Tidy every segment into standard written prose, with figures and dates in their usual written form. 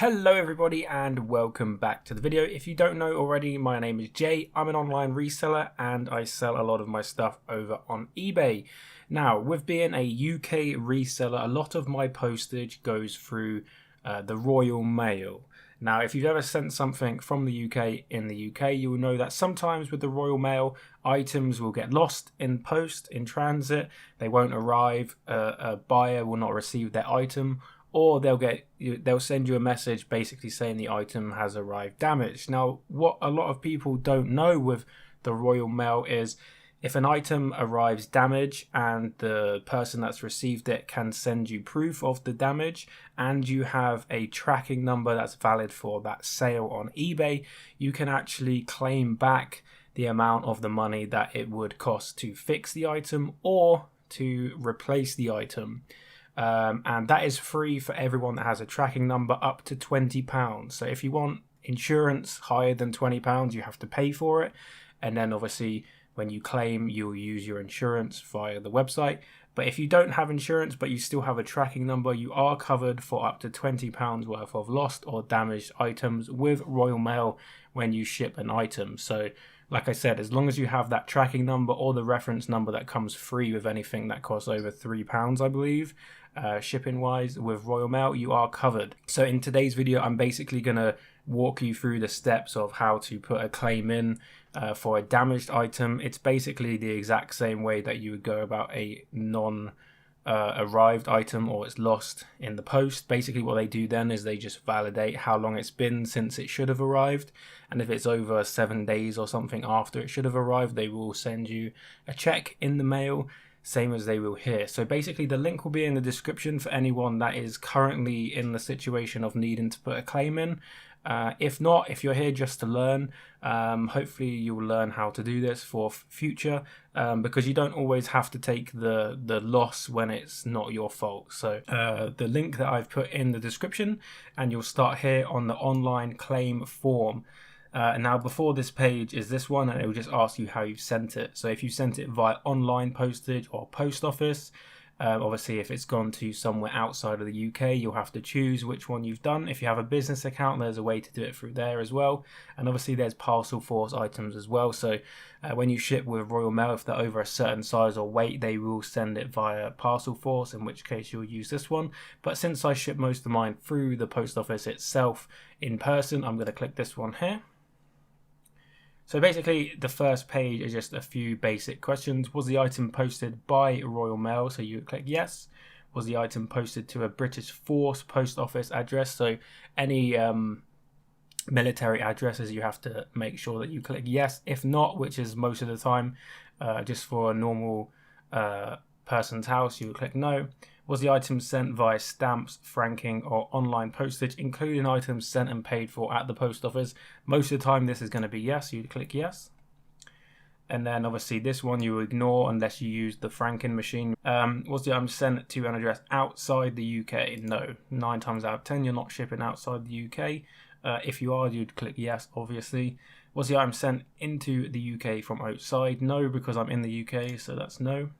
Hello everybody and welcome back to the video. If you don't know already, my name is Jay. I'm an online reseller and I sell a lot of my stuff over on eBay. Now, with being a UK reseller, a lot of my postage goes through the Royal Mail. Now, if you've ever sent something from the UK in the UK, you will know that sometimes with the Royal Mail, items will get lost in post, in transit. They won't arrive, a buyer will not receive their item, or they'll send you a message basically saying the item has arrived damaged. Now, what a lot of people don't know with the Royal Mail is if an item arrives damaged and the person that's received it can send you proof of the damage and you have a tracking number that's valid for that sale on eBay, you can actually claim back the amount of the money that it would cost to fix the item or to replace the item. And that is free for everyone that has a tracking number up to £20. So if you want insurance higher than £20, you have to pay for it. And then obviously when you claim, you'll use your insurance via the website. But if you don't have insurance, but you still have a tracking number, you are covered for up to £20 worth of lost or damaged items with Royal Mail when you ship an item. So like I said, as long as you have that tracking number or the reference number that comes free with anything that costs over £3, I believe, shipping wise with Royal Mail, you are covered. So in today's video, I'm basically going to walk you through the steps of how to put a claim in for a damaged item. It's basically the exact same way that you would go about a non-arrived item or it's lost in the post. Basically what they do then is they just validate how long it's been since it should have arrived, and if it's over 7 days or something after it should have arrived, they will send you a check in the mail, same as they will here. So basically the link will be in the description for anyone that is currently in the situation of needing to put a claim in. If not, if you're here just to learn, hopefully you'll learn how to do this for future, because you don't always have to take the loss when it's not your fault. So the link that I've put in the description, and you'll start here on the online claim form. Now before this page is this one, and it will just ask you how you've sent it. So if you sent it via online postage or post office, obviously if it's gone to somewhere outside of the UK, you'll have to choose which one you've done. If you have a business account, there's a way to do it through there as well. And obviously there's parcel force items as well. So when you ship with Royal Mail, if they're over a certain size or weight, they will send it via parcel force, in which case you'll use this one. But since I ship most of mine through the post office itself in person, I'm going to click this one here. So basically the first page is just a few basic questions. Was the item posted by Royal Mail? So you click yes. Was the item posted to a British Force post office address? So any military addresses, you have to make sure that you click yes. If not, which is most of the time, just for a normal person's house, you would click no. Was the item sent via stamps, franking, or online postage, including items sent and paid for at the post office? Most of the time this is going to be yes, you'd click yes. And then obviously this one you ignore unless you use the franking machine. Was the item sent to an address outside the UK? No. 9 times out of 10 you're not shipping outside the UK. If you are, you'd click yes, obviously. Was the item sent into the UK from outside? No, because I'm in the UK, so that's no.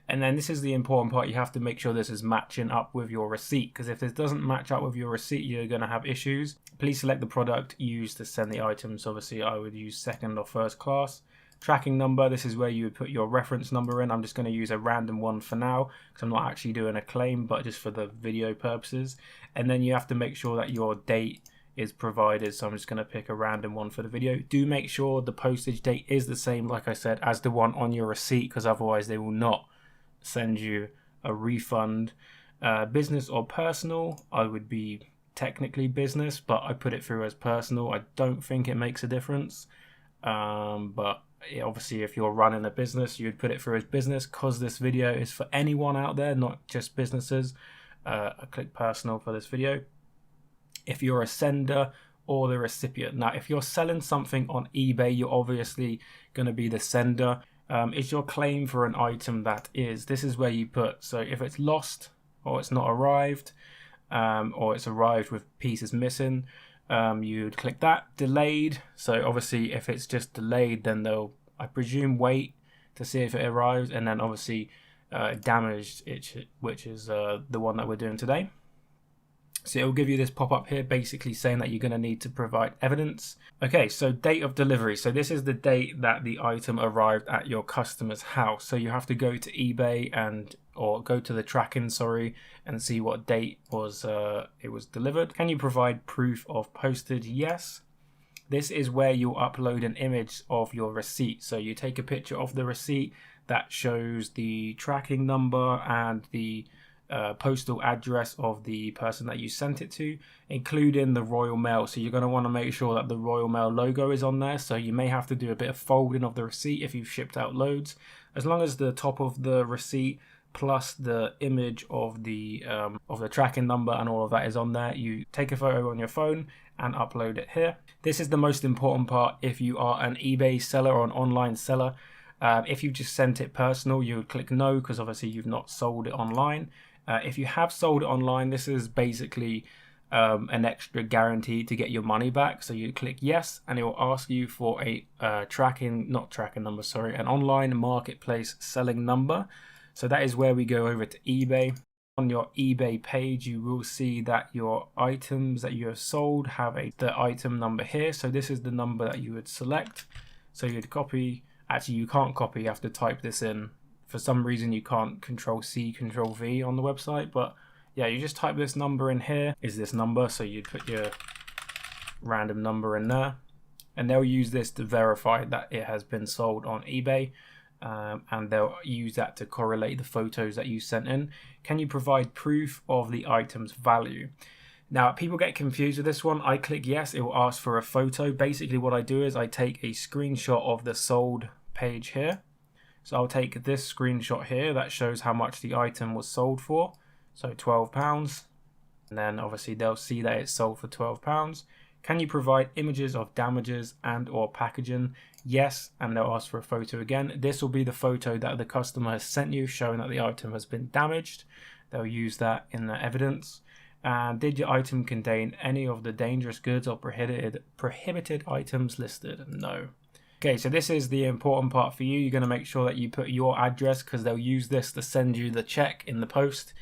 And then this is the important part. You have to make sure this is matching up with your receipt, because if this doesn't match up with your receipt, you're going to have issues. Please select the product used to send the item. So obviously I would use second or first class. Tracking number, this is where you would put your reference number in. I'm just going to use a random one for now because I'm not actually doing a claim, but just for the video purposes. And then you have to make sure that your date is provided, so I'm just going to pick a random one for the video. Do make sure the postage date is the same, like I said, as the one on your receipt, because otherwise they will not send you a refund. Business or personal, I would be technically business, but I put it through as personal. I don't think it makes a difference, but obviously if you're running a business, you'd put it through as business, because this video is for anyone out there, not just businesses. I click personal for this video. If you're a sender or the recipient. Now if you're selling something on eBay, you're obviously going to be the sender. Is your claim for an item that is, this is where you put, so if it's lost or it's not arrived, or it's arrived with pieces missing, you'd click that. Delayed, so obviously if it's just delayed, then they'll, I presume, wait to see if it arrives. And then obviously damaged, which is the one that we're doing today. So it'll give you this pop-up here basically saying that you're going to need to provide evidence. Okay, so date of delivery. So this is the date that the item arrived at your customer's house. So you have to go to eBay or go to the tracking, and see what date it was delivered. Can you provide proof of postage? Yes. This is where you'll upload an image of your receipt. So you take a picture of the receipt that shows the tracking number and the postal address of the person that you sent it to, including the Royal Mail. So you're going to want to make sure that the Royal Mail logo is on there. So you may have to do a bit of folding of the receipt if you've shipped out loads. As long as the top of the receipt plus the image of the tracking number and all of that is on there, you take a photo on your phone and upload it here. This is the most important part if you are an eBay seller or an online seller. If you just sent it personal, you would click no, because obviously you've not sold it online. If you have sold it online, this is basically an extra guarantee to get your money back. So you click yes, and it will ask you for a an online marketplace selling number. So that is where we go over to eBay. On your eBay page, you will see that your items that you have sold have the item number here. So this is the number that you would select. So you'd copy. Actually, you can't copy, you have to type this in. For some reason, you can't Control-C, Control-V on the website, but yeah, you just type this number in here, is this number, so you'd put your random number in there, and they'll use this to verify that it has been sold on eBay, and they'll use that to correlate the photos that you sent in. Can you provide proof of the item's value? Now, people get confused with this one. I click yes, it will ask for a photo. Basically what I do is I take a screenshot of the sold page here. So I'll take this screenshot here that shows how much the item was sold for. So £12. And then obviously they'll see that it's sold for £12. Can you provide images of damages and or packaging? Yes, and they'll ask for a photo again. This will be the photo that the customer has sent you showing that the item has been damaged. They'll use that in the evidence. And did your item contain any of the dangerous goods or prohibited items listed? No. Okay, so this is the important part for you. You're going to make sure that you put your address, because they'll use this to send you the check in the post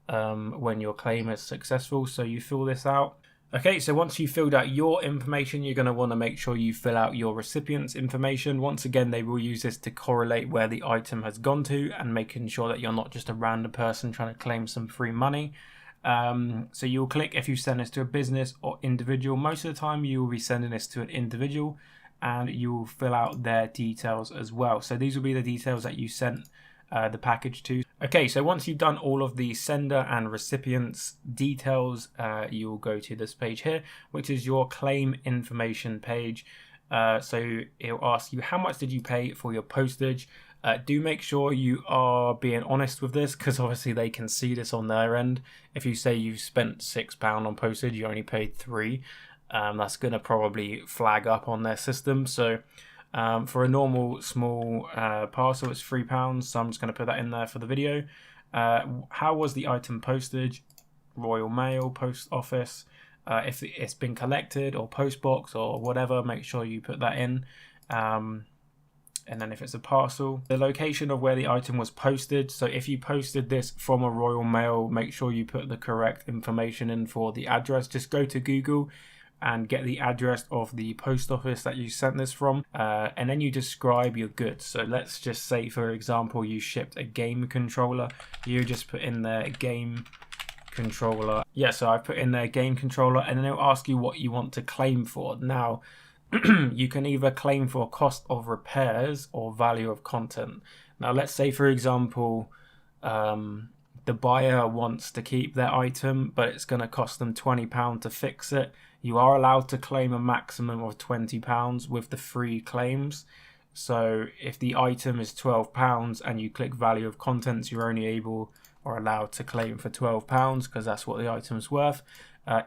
when your claim is successful. So you fill this out. Okay, so once you've filled out your information, you're going to want to make sure you fill out your recipient's information. Once again, they will use this to correlate where the item has gone to and making sure that you're not just a random person trying to claim some free money. So you'll click if you send this to a business or individual. Most of the time you will be sending this to an individual, and you will fill out their details as well. So these will be the details that you sent the package to. Okay, so once you've done all of the sender and recipient's details, you will go to this page here, which is your claim information page. So it'll ask you, how much did you pay for your postage? Do make sure you are being honest with this, because obviously they can see this on their end. If you say you've spent £6 on postage, you only paid £3, that's going to probably flag up on their system. So for a normal small parcel, it's £3, so I'm just going to put that in there for the video. How was the item postage? Royal Mail, Post Office. If it's been collected, or Postbox, or whatever, make sure you put that in. And then if it's a parcel, the location of where the item was posted. So if you posted this from a Royal Mail, make sure you put the correct information in for the address. Just go to Google and get the address of the post office that you sent this from, and then you describe your goods. So let's just say, for example, you shipped a game controller. You just put in there game controller. Yeah, so I put in there game controller, and then it'll ask you what you want to claim for. Now, you can either claim for cost of repairs or value of content. Now, let's say, for example, the buyer wants to keep their item, but it's going to cost them £20 to fix it. You are allowed to claim a maximum of £20 with the free claims. So if the item is £12 and you click value of contents, you're only able or allowed to claim for £12, because that's what the item's worth.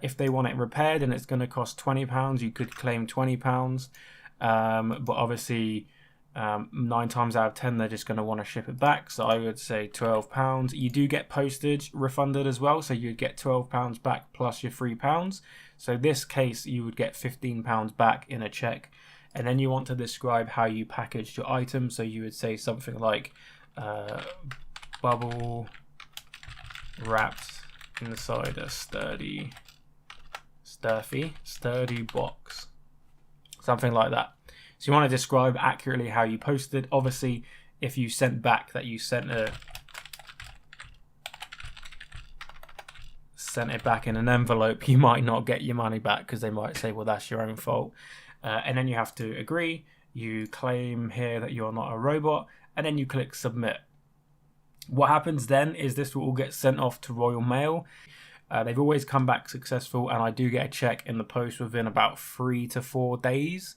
If they want it repaired and it's going to cost £20, you could claim £20. But obviously, 9 times out of 10, they're just going to want to ship it back. So I would say £12. You do get postage refunded as well. So you'd get £12 back plus your £3. So this case, you would get £15 back in a check. And then you want to describe how you packaged your item. So you would say something like bubble wrapped inside a sturdy sturdy box, something like that. So you want to describe accurately how you posted. Obviously, if you sent back that you sent it back in an envelope, you might not get your money back because they might say, well, that's your own fault. And then you have to agree. You claim here that you're not a robot, and then you click submit. What happens then is this will all get sent off to Royal Mail. They've always come back successful, and I do get a check in the post within about 3 to 4 days.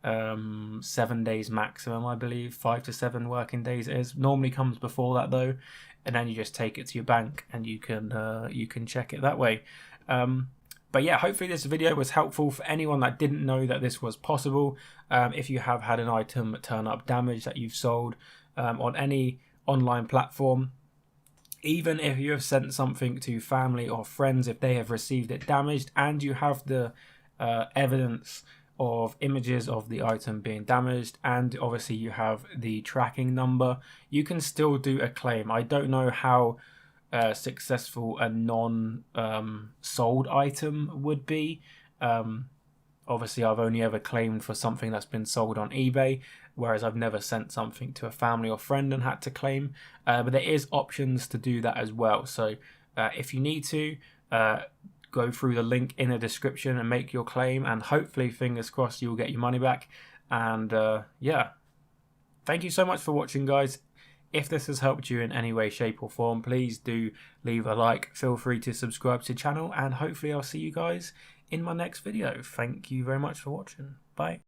7 days maximum, I believe. 5 to 7 working days it is. Normally comes before that though, and then you just take it to your bank and you can check it that way. But yeah, hopefully this video was helpful for anyone that didn't know that this was possible. If you have had an item turn up damaged that you've sold on any online platform, even if you have sent something to family or friends, if they have received it damaged and you have the evidence of images of the item being damaged, and obviously you have the tracking number, you can still do a claim. I don't know how successful a non-sold item would be. Obviously I've only ever claimed for something that's been sold on eBay, whereas I've never sent something to a family or friend and had to claim. But there is options to do that as well. So if you need to, go through the link in the description and make your claim, and hopefully, fingers crossed, you'll get your money back. And yeah, thank you so much for watching, guys. If this has helped you in any way, shape or form, please do leave a like. Feel free to subscribe to the channel, and hopefully I'll see you guys in my next video. Thank you very much for watching. Bye.